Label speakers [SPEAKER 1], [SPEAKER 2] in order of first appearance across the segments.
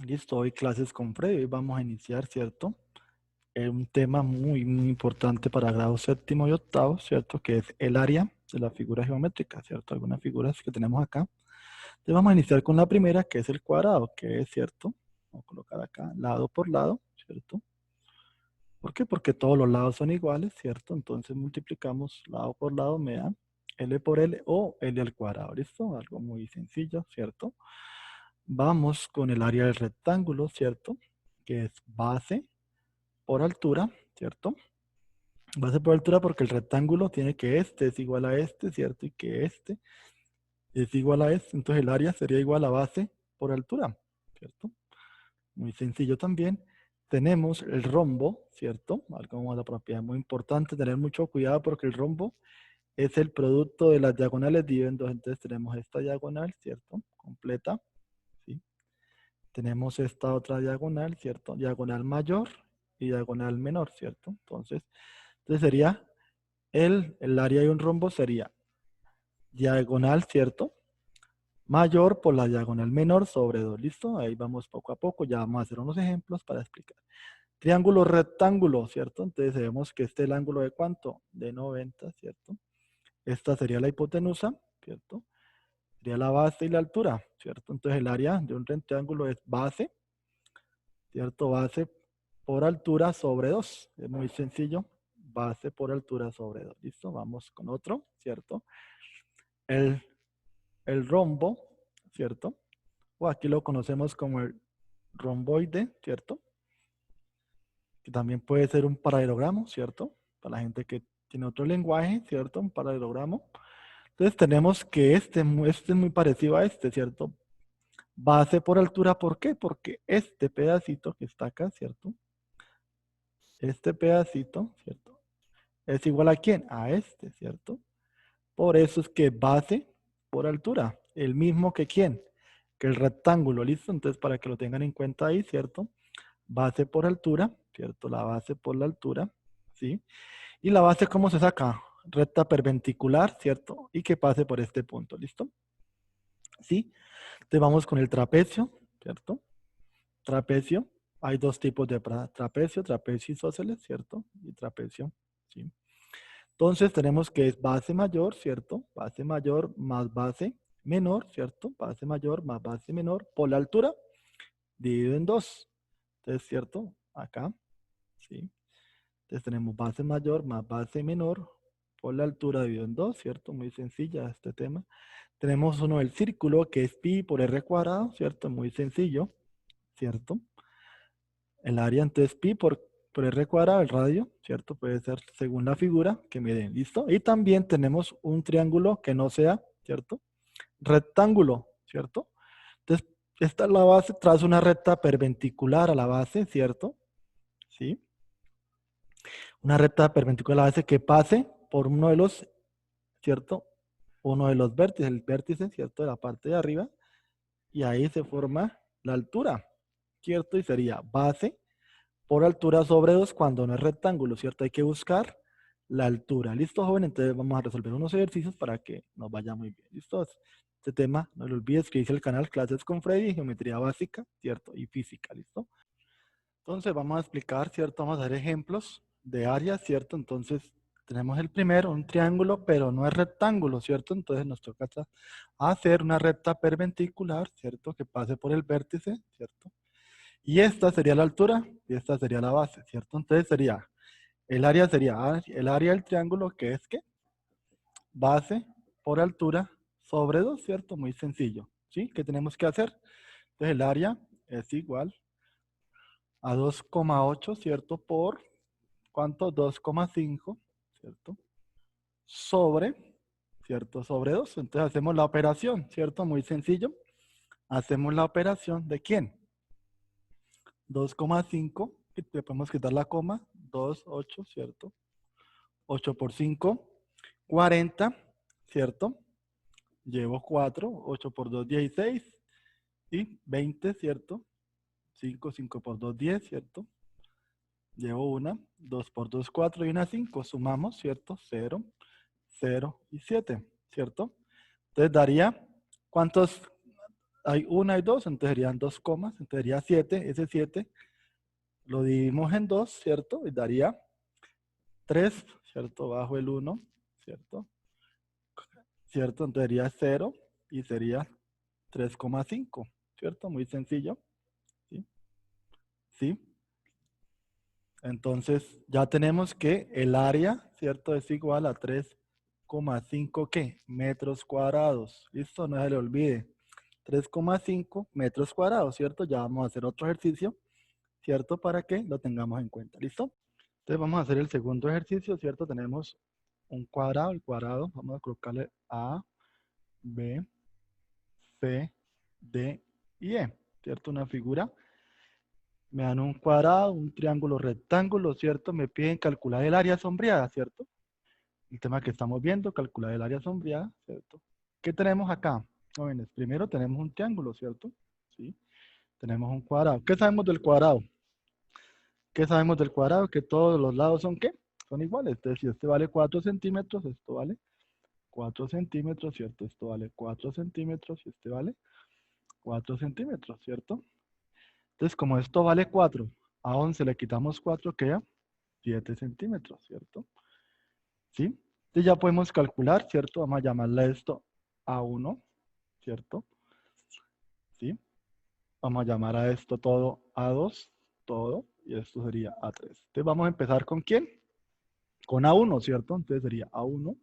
[SPEAKER 1] Listo, hoy clases con Freddy. Hoy vamos a iniciar, ¿cierto? Un tema muy importante para grado séptimo y octavo, ¿cierto? Que es el área de la figura geométrica, ¿cierto? Algunas figuras que tenemos acá. Entonces vamos a iniciar con la primera, que es el cuadrado, que es, ¿cierto? Vamos a colocar acá lado por lado, ¿cierto? ¿Por qué? Porque todos los lados son iguales, ¿cierto? Entonces multiplicamos lado por lado, me da L por L o L al cuadrado, ¿listo? Algo muy sencillo, ¿cierto? Vamos con el área del rectángulo, ¿cierto? Que es base por altura, ¿cierto? Base por altura porque el rectángulo tiene que este es igual a este, ¿cierto? Y que este es igual a este. Entonces el área sería igual a base por altura, ¿cierto? Muy sencillo también. Tenemos el rombo, ¿cierto? Algo como la propiedad muy importante, tener mucho cuidado porque el rombo es el producto de las diagonales dividido en dos. Entonces tenemos esta diagonal, ¿cierto? Completa, ¿sí? Tenemos esta otra diagonal, ¿cierto? Diagonal mayor y diagonal menor, ¿cierto? Entonces sería el área de un rombo sería diagonal, ¿cierto? Mayor por la diagonal menor sobre 2, ¿listo? Ahí vamos poco a poco, ya vamos a hacer unos ejemplos para explicar. Triángulo rectángulo, ¿cierto? Entonces vemos que este es el ángulo de ¿cuánto? De 90, ¿cierto? Esta sería la hipotenusa, ¿cierto? Sería la base y la altura, ¿cierto? Entonces el área de un rectángulo es base, ¿cierto? Base por altura sobre 2. Es muy sencillo. Base por altura sobre 2. ¿Listo? Vamos con otro, ¿cierto? El, el rombo, ¿cierto? O aquí lo conocemos como el romboide, ¿cierto? Que también puede ser un paralelogramo, ¿cierto? Para la gente que tiene otro lenguaje, ¿cierto? Un paralelogramo. Entonces tenemos que este es muy parecido a este, ¿cierto? Base por altura, ¿por qué? Porque este pedacito que está acá, ¿cierto? Este pedacito, ¿cierto? ¿Es igual a quién? A este, ¿cierto? Por eso es que base por altura, el mismo que quién, que el rectángulo, ¿listo? Entonces, para que lo tengan en cuenta ahí, ¿cierto? Base por altura, ¿cierto? La base por la altura, ¿sí? Y la base, ¿cómo se saca? Recta perpendicular, ¿cierto? Y que pase por este punto, ¿listo? ¿Sí? Entonces vamos con el trapecio, ¿cierto? Trapecio, hay dos tipos de trapecio, trapecio isósceles, ¿cierto? Y trapecio, ¿sí? Entonces tenemos que es base mayor, ¿cierto? Base mayor más base menor, ¿cierto? Base mayor más base menor por la altura dividido en 2. Entonces, ¿cierto? Acá, ¿sí? Entonces tenemos base mayor más base menor por la altura dividido en 2, ¿cierto? Muy sencilla este tema. Tenemos uno del círculo que es pi por r cuadrado, ¿cierto? Muy sencillo, ¿cierto? El área entonces pi por r cuadrado, el radio, ¿cierto? Puede ser según la figura que me den, ¿listo? Y también tenemos un triángulo que no sea, ¿cierto? Rectángulo, ¿cierto? Entonces, esta es la base, tras una recta perpendicular a la base, ¿cierto? ¿Sí? Una recta perpendicular a la base que pase por uno de los, ¿cierto? Uno de los vértices, el vértice, ¿cierto? De la parte de arriba, y ahí se forma la altura, ¿cierto? Y sería base por altura sobre 2 cuando no es rectángulo, ¿cierto? Hay que buscar la altura. ¿Listo, joven? Entonces vamos a resolver unos ejercicios para que nos vaya muy bien. ¿Listo? Este tema, no lo olvides que dice el canal Clases con Freddy, Geometría Básica, ¿cierto? Y Física, ¿listo? Entonces vamos a explicar, ¿cierto? Vamos a dar ejemplos de áreas, ¿cierto? Entonces tenemos el primero, un triángulo, pero no es rectángulo, ¿cierto? Entonces nos toca hacer una recta perpendicular, ¿cierto? Que pase por el vértice, ¿cierto? Y esta sería la altura y esta sería la base, ¿cierto? Entonces sería, el área sería el área del triángulo que es que base por altura sobre 2, ¿cierto? Muy sencillo, ¿sí? ¿Qué tenemos que hacer? Entonces el área es igual a 2,8, ¿cierto? Por, ¿cuánto? 2,5, ¿cierto? Sobre, ¿cierto? Sobre 2. Entonces hacemos la operación, ¿cierto? Muy sencillo. Hacemos la operación de ¿quién? 2,5, le podemos quitar la coma, 2, 8, ¿cierto? 8 por 5, 40, ¿cierto? Llevo 4, 8 por 2, 16 y 20, ¿cierto? 5, 5 por 2, 10, ¿cierto? Llevo una, 2 por 2, 4 y una 5. Sumamos, ¿cierto? 0, 0 y 7, ¿cierto? Entonces daría, ¿cuántos? hay una y dos, entonces serían 2 comas, entonces sería 7, ese 7 lo dividimos en 2, ¿cierto? Y daría 3, ¿cierto? Bajo el 1, ¿cierto? ¿Cierto? Entonces sería 0 y sería 3,5, ¿cierto? Muy sencillo, ¿sí? ¿Sí? Entonces ya tenemos que el área, ¿cierto? Es igual a 3,5 ¿qué? Metros cuadrados. ¿Listo? No se le olvide. 3,5 metros cuadrados, ¿cierto? Ya vamos a hacer otro ejercicio, ¿cierto? Para que lo tengamos en cuenta. ¿Listo? Entonces vamos a hacer el segundo ejercicio, ¿cierto? Tenemos un cuadrado, el cuadrado, vamos a colocarle A, B, C, D y E, ¿cierto? Una figura. Me dan un cuadrado, un triángulo rectángulo, ¿cierto? Me piden calcular el área sombreada, ¿cierto? El tema que estamos viendo, calcular el área sombreada, ¿cierto? ¿Qué tenemos acá? Jóvenes, primero tenemos un triángulo, ¿cierto? Sí. Tenemos un cuadrado. ¿Qué sabemos del cuadrado? ¿Qué sabemos del cuadrado? Que todos los lados son ¿qué? Son iguales. Entonces, si este vale 4 centímetros, esto vale 4 centímetros, ¿cierto? Esto vale 4 centímetros y este vale 4 centímetros, ¿cierto? Entonces, como esto vale 4, a 11 le quitamos 4, queda 7 centímetros, ¿cierto? ¿Sí? Entonces ya podemos calcular, ¿cierto? Vamos a llamarle esto A1, ¿cierto? ¿Sí? Vamos a llamar a esto todo A2, todo, y esto sería A3. Entonces vamos a empezar ¿con quién? Con A1, ¿cierto? Entonces sería A1.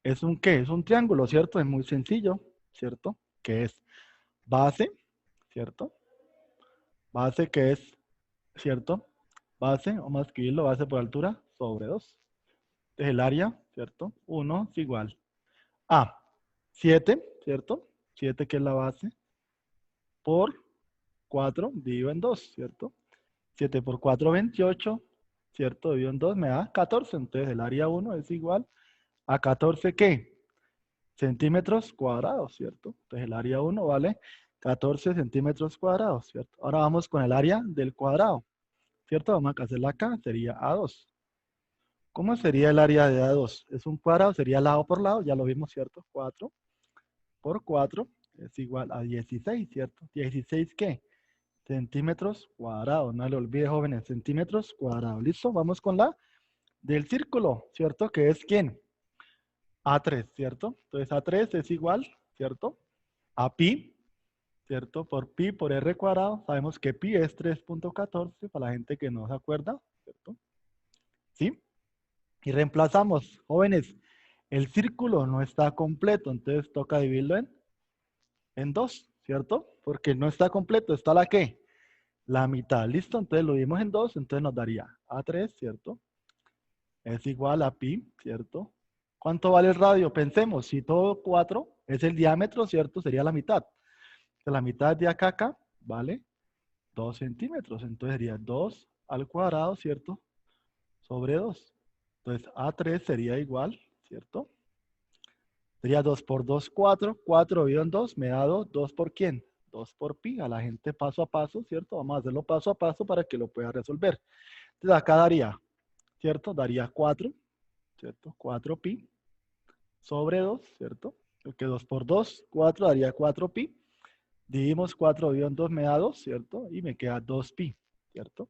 [SPEAKER 1] ¿Es un qué? Es un triángulo, ¿cierto? Es muy sencillo, ¿cierto? Que es base, ¿cierto? Base que es, ¿cierto? Base, vamos a escribirlo, base por altura, sobre 2. Entonces el área, ¿cierto? 1 es igual a 7, ¿cierto? 7 que es la base, por 4 dividido en 2, ¿cierto? 7 por 4, 28, ¿cierto? Dividido en 2 me da 14. Entonces el área 1 es igual a 14, ¿qué? Centímetros cuadrados, ¿cierto? Entonces el área 1 vale 14 centímetros cuadrados, ¿cierto? Ahora vamos con el área del cuadrado, ¿cierto? Vamos a hacerla acá, sería A2. ¿Cómo sería el área de A2? Es un cuadrado, sería lado por lado, ya lo vimos, ¿cierto? 4 por 4 es igual a 16, ¿cierto? ¿16 qué? Centímetros cuadrados, no le olvide, jóvenes, centímetros cuadrados. ¿Listo? Vamos con la del círculo, ¿cierto? Que es ¿quién? A3, ¿cierto? Entonces A3 es igual, ¿cierto? A pi, ¿cierto? Por pi por r cuadrado. Sabemos que pi es 3,14 para la gente que no se acuerda, ¿cierto? ¿Sí? Y reemplazamos, jóvenes, el círculo no está completo, entonces toca dividirlo en 2, ¿cierto? Porque no está completo, está la ¿qué? La mitad, ¿listo? Entonces lo dividimos en 2, entonces nos daría A3, ¿cierto? Es igual a pi, ¿cierto? ¿Cuánto vale el radio? Pensemos, si todo 4 es el diámetro, ¿cierto? Sería la mitad. La mitad de acá a acá vale 2 centímetros. Entonces sería 2 al cuadrado, ¿cierto? Sobre 2. Entonces A3 sería igual, ¿cierto? Sería 2 por 2, 4. 4 dividido en 2 me da 2. ¿2 por quién? 2 por pi. A la gente paso a paso, ¿cierto? Vamos a hacerlo paso a paso para que lo pueda resolver. Entonces acá daría, ¿cierto? Daría 4, ¿cierto? 4 pi sobre 2, ¿cierto? Porque 2 por 2, 4 daría 4 pi. Dividimos 4 dividido en 2 me da 2, ¿cierto? Y me queda 2 pi, ¿cierto?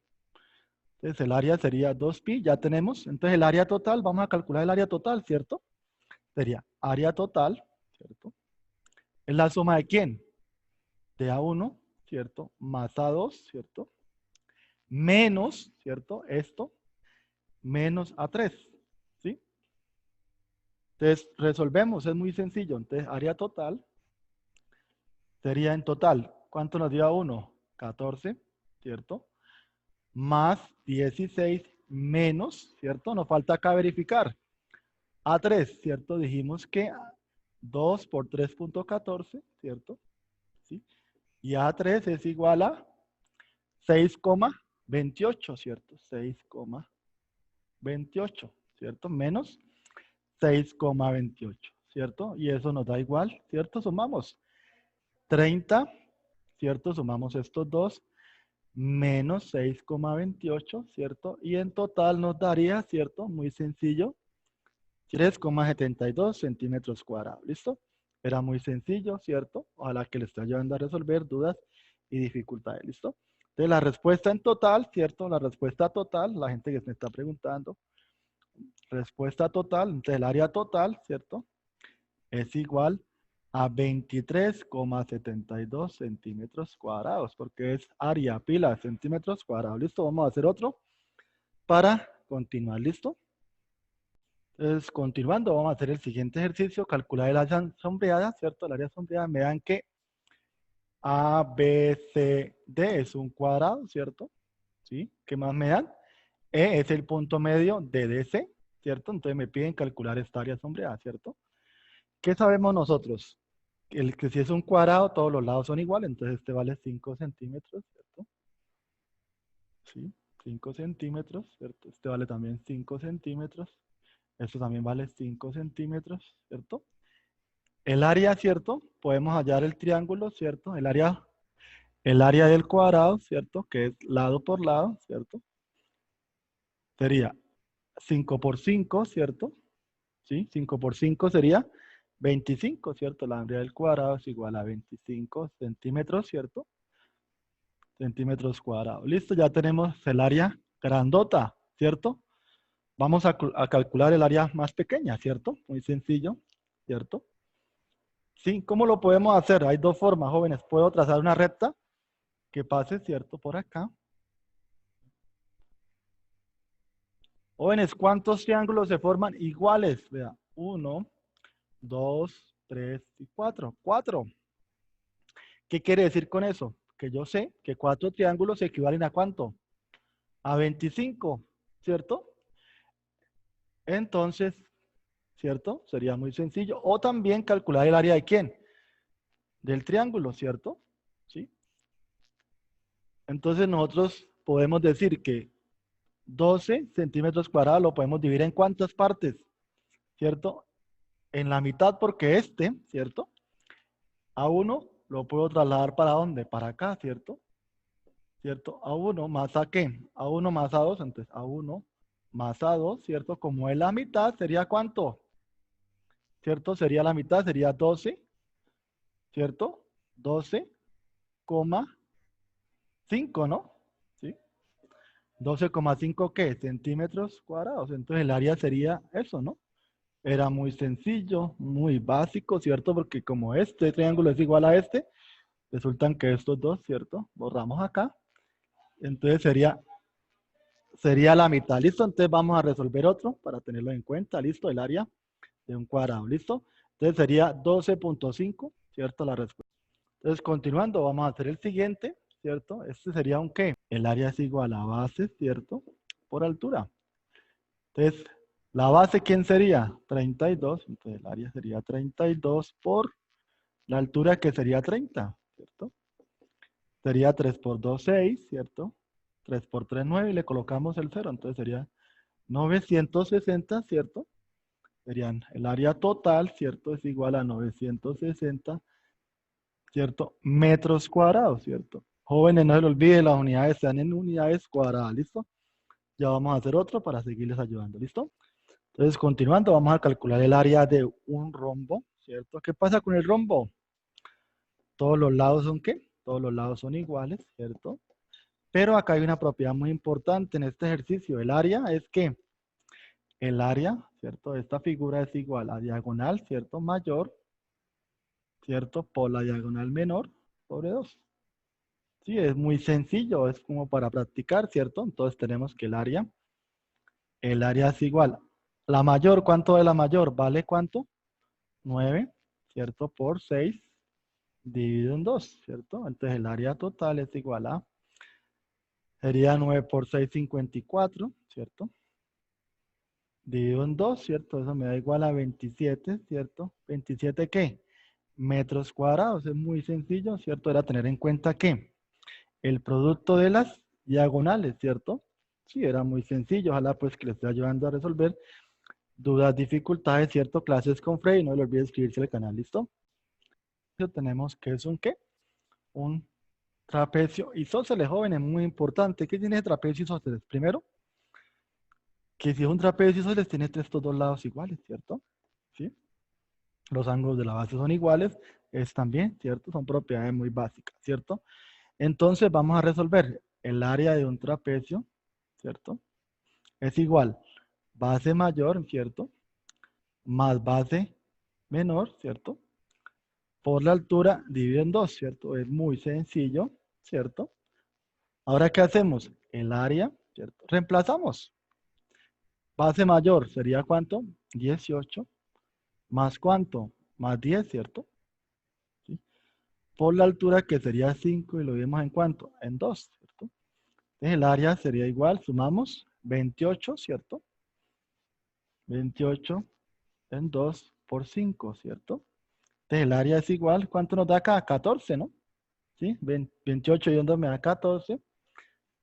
[SPEAKER 1] Entonces el área sería 2 pi, ya tenemos. Entonces el área total, vamos a calcular el área total, ¿cierto? Sería área total, ¿cierto? Es la suma de quién? De A1, ¿cierto? Más A2, ¿cierto? Menos, ¿cierto? Esto, menos A3, ¿sí? Entonces resolvemos, es muy sencillo. Entonces área total sería en total, ¿cuánto nos dio A1? 14, ¿cierto? Más 16 menos, ¿cierto? Nos falta acá verificar. A3, ¿cierto? Dijimos que 2 por 3,14, ¿cierto? ¿Sí? Y A3 es igual a 6,28, ¿cierto? 6,28, ¿cierto? Menos 6,28, ¿cierto? Y eso nos da igual, ¿cierto? Sumamos 30, ¿cierto? Sumamos estos dos, menos 6,28, ¿cierto? Y en total nos daría, ¿cierto? Muy sencillo, 3,72 centímetros cuadrados, ¿listo? Era muy sencillo, ¿cierto? Ojalá que le esté ayudando a resolver dudas y dificultades, ¿listo? Entonces, la respuesta en total, ¿cierto? La respuesta total, la gente que me está preguntando, respuesta total, entonces el área total, ¿cierto? Es igual a 23,72 centímetros cuadrados, porque es área, pila, centímetros cuadrados. ¿Listo? Vamos a hacer otro para continuar. ¿Listo? Entonces, continuando, vamos a hacer el siguiente ejercicio, calcular el área sombreada, ¿cierto? El área sombreada, me dan que A, B, C, D es un cuadrado, ¿cierto? ¿Sí? ¿Qué más me dan? E es el punto medio de DC, ¿cierto? Entonces me piden calcular esta área sombreada, ¿cierto? ¿Qué sabemos nosotros? Que si es un cuadrado, todos los lados son iguales, entonces este vale 5 centímetros, ¿cierto? Sí, 5 centímetros, ¿cierto? Este vale también 5 centímetros. Esto también vale 5 centímetros, ¿cierto? El área, ¿cierto? Podemos hallar el triángulo, ¿cierto? El área del cuadrado, ¿cierto? Que es lado por lado, ¿cierto? Sería 5 por 5, ¿cierto? ¿Sí? 5 por 5 sería 25, ¿cierto? La área del cuadrado es igual a 25 centímetros, ¿cierto? Centímetros cuadrados. Listo, ya tenemos el área grandota, ¿cierto? Vamos a calcular el área más pequeña, ¿cierto? Muy sencillo, ¿cierto? Sí, ¿cómo lo podemos hacer? Hay dos formas, jóvenes. Puedo trazar una recta que pase, ¿cierto? Por acá. Jóvenes, ¿cuántos triángulos se forman iguales? Vea, 1, 2, 3 y 4. 4. ¿Qué quiere decir con eso? Que yo sé que 4 triángulos equivalen a ¿cuánto? A 25, ¿cierto? Entonces, ¿cierto? Sería muy sencillo. O también calcular el área de ¿quién? Del triángulo, ¿cierto? ¿Sí? Entonces nosotros podemos decir que 12 centímetros cuadrados lo podemos dividir en ¿cuántas partes? ¿Cierto? En la mitad porque ¿cierto? A 1 lo puedo trasladar ¿para dónde? Para acá, ¿cierto? ¿Cierto? A 1 más ¿a qué? A 1 más a 2, entonces a 1 más a 2, ¿cierto? Como es la mitad, ¿sería cuánto? ¿Cierto? Sería la mitad, sería 12, ¿cierto? 12,5, ¿no? ¿Sí? 12,5 ¿qué? Centímetros cuadrados. Entonces el área sería eso, ¿no? Era muy sencillo, muy básico, ¿cierto? Porque como este triángulo es igual a este, resultan que estos dos, ¿cierto? Borramos acá. Entonces sería la mitad. ¿Listo? Entonces vamos a resolver otro para tenerlo en cuenta. ¿Listo? El área de un cuadrado. ¿Listo? Entonces sería 12,5, ¿cierto? La respuesta. Entonces, continuando, vamos a hacer el siguiente, ¿cierto? Este sería un ¿qué? El área es igual a base, ¿cierto? Por altura. Entonces, ¿la base quién sería? 32. Entonces, el área sería 32 por la altura que sería 30, ¿cierto? Sería 3 por 2, 6, ¿cierto? 3 por 3, 9 y le colocamos el 0. Entonces sería 960, ¿cierto? Serían el área total, ¿cierto? Es igual a 960, ¿cierto? Metros cuadrados, ¿cierto? Jóvenes, no se lo olviden, las unidades están en unidades cuadradas, ¿listo? Ya vamos a hacer otro para seguirles ayudando, ¿listo? Entonces, continuando, vamos a calcular el área de un rombo, ¿cierto? ¿Qué pasa con el rombo? Todos los lados son ¿qué? Todos los lados son iguales, ¿cierto? Pero acá hay una propiedad muy importante en este ejercicio. El área es que el área, ¿cierto? De esta figura es igual a diagonal, ¿cierto? Mayor, ¿cierto? Por la diagonal menor sobre 2. Sí, es muy sencillo, es como para practicar, ¿cierto? Entonces tenemos que el área es igual. La mayor, ¿cuánto es la mayor? ¿Vale cuánto? 9, ¿cierto? Por 6 dividido en 2, ¿cierto? Entonces el área total es igual a, sería 9 por 6, 54, ¿cierto? Dividido en 2, ¿cierto? Eso me da igual a 27, ¿cierto? ¿27 qué? Metros cuadrados. Es muy sencillo, ¿cierto? Era tener en cuenta que el producto de las diagonales, ¿cierto? Sí, era muy sencillo. Ojalá pues que les esté ayudando a resolver dudas, dificultades, ¿cierto? Clases con Freddy. No le olvides suscribirse al canal, ¿listo? Tenemos que es un ¿qué? Un trapecio isósceles, jóvenes, muy importante. ¿Qué tiene trapecio isósceles? Primero, que si es un trapecio isósceles tiene estos dos lados iguales, ¿cierto? ¿Sí? los ángulos de la base son iguales, es también, ¿cierto? Son propiedades muy básicas, ¿cierto? Entonces vamos a resolver el área de un trapecio, ¿cierto? Es igual base mayor, ¿cierto? Más base menor, ¿cierto? Por la altura dividido en 2, ¿cierto? Es muy sencillo, ¿cierto? Ahora, ¿qué hacemos? El área, ¿cierto? Reemplazamos. Base mayor sería ¿cuánto? 18. ¿Más cuánto? Más 10, ¿cierto? ¿Sí? Por la altura que sería 5 y lo vimos en cuánto? En 2, ¿cierto? Entonces el área sería igual, sumamos 28, ¿cierto? 28 en 2 por 5, ¿cierto? Entonces el área es igual, ¿cuánto nos da acá? 14, ¿no? ¿Sí? 28 y 2 me da 14.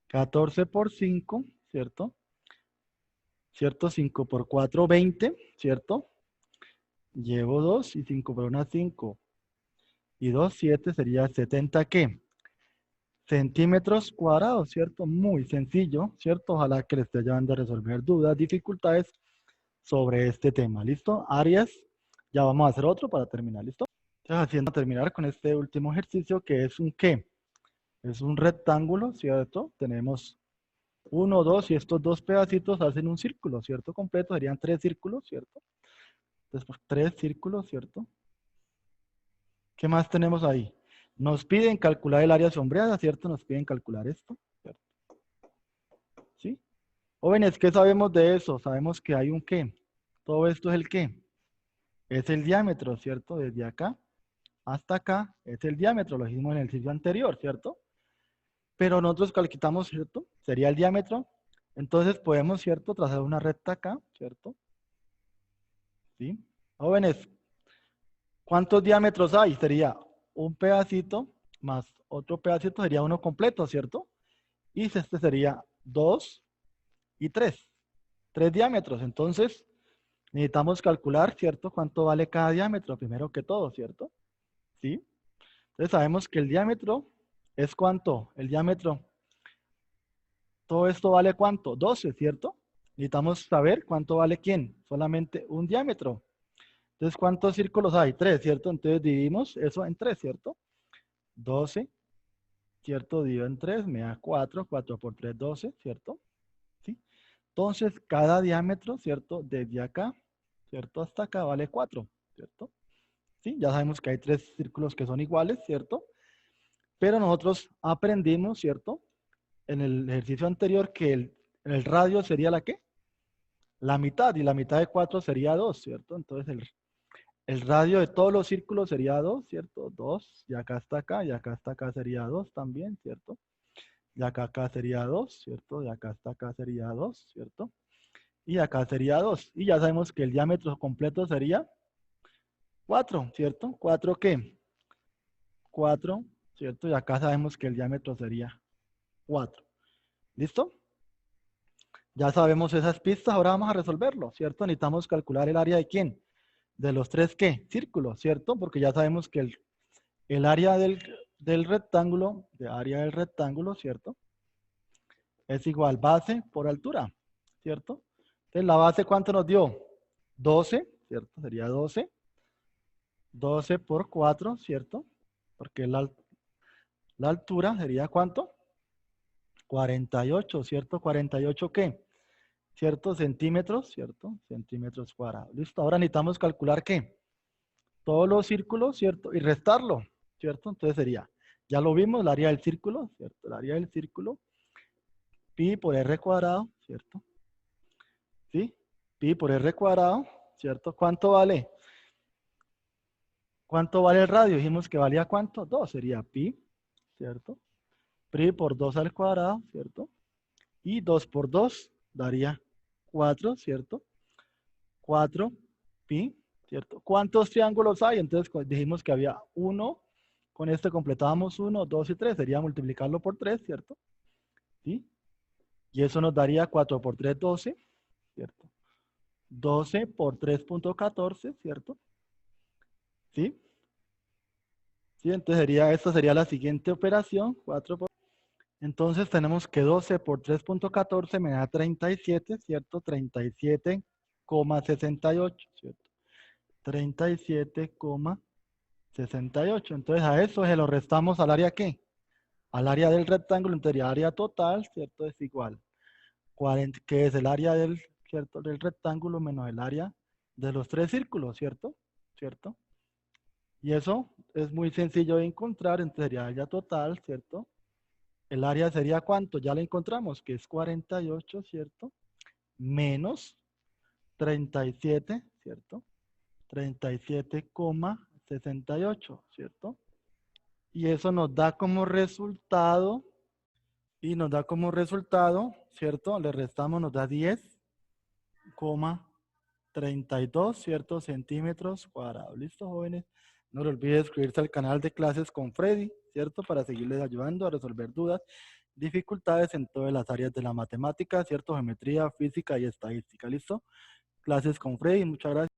[SPEAKER 1] 14 por 5, ¿cierto? ¿Cierto? 5 por 4, 20, ¿cierto? Llevo 2 y 5 por 1, 5. Y 2, 7 sería 70, ¿qué? Centímetros cuadrados, ¿cierto? Muy sencillo, ¿cierto? Ojalá que le esté ayudando a resolver dudas, dificultades sobre este tema. ¿Listo? Áreas, ya vamos a hacer otro para terminar, ¿listo? Entonces, haciendo terminar con este último ejercicio que es un ¿qué? Es un rectángulo, ¿cierto? Tenemos 1, 2 y estos dos pedacitos hacen un círculo, ¿cierto? Completo, serían 3 círculos, ¿cierto? Entonces, pues, 3 círculos, ¿cierto? ¿Qué más tenemos ahí? Nos piden calcular el área sombreada, ¿cierto? Nos piden calcular esto, ¿cierto? ¿Sí? Jóvenes, ¿qué sabemos de eso? Sabemos que hay un ¿qué? Todo esto es el ¿qué? Es el diámetro, ¿cierto? Desde acá hasta acá es el diámetro, lo dijimos en el ejercicio anterior, ¿cierto? Pero nosotros calculamos, ¿cierto? Sería el diámetro. Entonces podemos, ¿cierto? Trazar una recta acá, ¿cierto? ¿Sí? Jóvenes, ¿cuántos diámetros hay? Sería un pedacito más otro pedacito, sería uno completo, ¿cierto? Y este sería 2 y 3. 3 diámetros. Entonces, necesitamos calcular, ¿cierto? ¿Cuánto vale cada diámetro? Primero que todo, ¿cierto? ¿Sí? Entonces sabemos que el diámetro es ¿cuánto? El diámetro. Todo esto vale ¿cuánto? 12, ¿cierto? Necesitamos saber cuánto vale quién. Solamente un diámetro. Entonces, ¿cuántos círculos hay? 3, ¿cierto? Entonces dividimos eso en 3, ¿cierto? 12, ¿cierto? Dividido en 3, me da 4. 4 por 3, 12, ¿cierto? ¿Sí? Entonces, cada diámetro, ¿cierto? Desde acá, ¿cierto? Hasta acá vale 4, ¿cierto? ¿Sí? Ya sabemos que hay 3 círculos que son iguales, ¿cierto? Pero nosotros aprendimos, ¿cierto? En el ejercicio anterior que el radio sería la ¿qué? La mitad, y la mitad de 4 sería 2, ¿cierto? Entonces, el radio de todos los círculos sería 2, ¿cierto? 2, y acá hasta acá, y acá hasta acá sería 2 también, ¿cierto? Y acá sería 2, ¿cierto? Y acá hasta acá sería 2, ¿cierto? Y acá sería 2. Y ya sabemos que el diámetro completo sería 4, ¿cierto? ¿4 qué? 4, ¿cierto? Y acá sabemos que el diámetro sería 4. ¿Listo? Ya sabemos esas pistas, ahora vamos a resolverlo, ¿cierto? Necesitamos calcular el área de quién. De los 3 ¿qué? Círculos, ¿cierto? Porque ya sabemos que el área del rectángulo, de área del rectángulo, ¿cierto? Es igual base por altura, ¿cierto? Entonces, ¿la base cuánto nos dio? 12, ¿cierto? Sería 12. 12 por 4, ¿cierto? Porque la altura sería ¿cuánto? 48, ¿cierto? ¿48 qué? ¿Cierto? Centímetros, ¿cierto? Centímetros cuadrados. Listo. Ahora necesitamos calcular ¿qué? Todos los círculos, ¿cierto? Y restarlo, ¿cierto? Entonces sería, ya lo vimos, el área del círculo, ¿cierto? El área del círculo, pi por r cuadrado, ¿cierto? ¿Sí? Pi por r cuadrado, ¿cierto? ¿Cuánto vale? ¿Cuánto vale el radio? Dijimos que valía ¿cuánto? 2, sería pi, ¿cierto? Pi por 2 al cuadrado, ¿cierto? Y 2 por 2 daría 4, ¿cierto? 4 pi, ¿cierto? ¿Cuántos triángulos hay? Entonces dijimos que había uno, con este completábamos 1, 2 y 3, sería multiplicarlo por 3, ¿cierto? ¿Sí? Y eso nos daría 4 por 3, 12, ¿cierto? 12 por 3.14, ¿cierto? ¿Sí? ¿Sí? Entonces esta sería la siguiente operación, 4 por... Entonces tenemos que 12 por 3.14 me da 37, ¿cierto? 37,68, ¿cierto? 37,68. Entonces a eso se lo restamos al área ¿qué? Al área del rectángulo, entonces el área total, ¿cierto? Es igual. 40, que es el área del, ¿cierto? Del rectángulo menos el área de los tres círculos, ¿cierto? ¿Cierto? Y eso es muy sencillo de encontrar, entonces sería área total, ¿cierto? El área sería ¿cuánto? Ya la encontramos, que es 48, ¿cierto? Menos 37, ¿cierto? 37,68, ¿cierto? Y eso nos da como resultado, ¿cierto? Le restamos, nos da 10,32, ¿cierto? Centímetros cuadrados. ¿Listo, jóvenes? No le olviden suscribirse al canal de clases con Freddy, ¿cierto? Para seguirles ayudando a resolver dudas, dificultades en todas las áreas de la matemática, ¿cierto? Geometría, física y estadística. ¿Listo? Clases con Freddy, muchas gracias.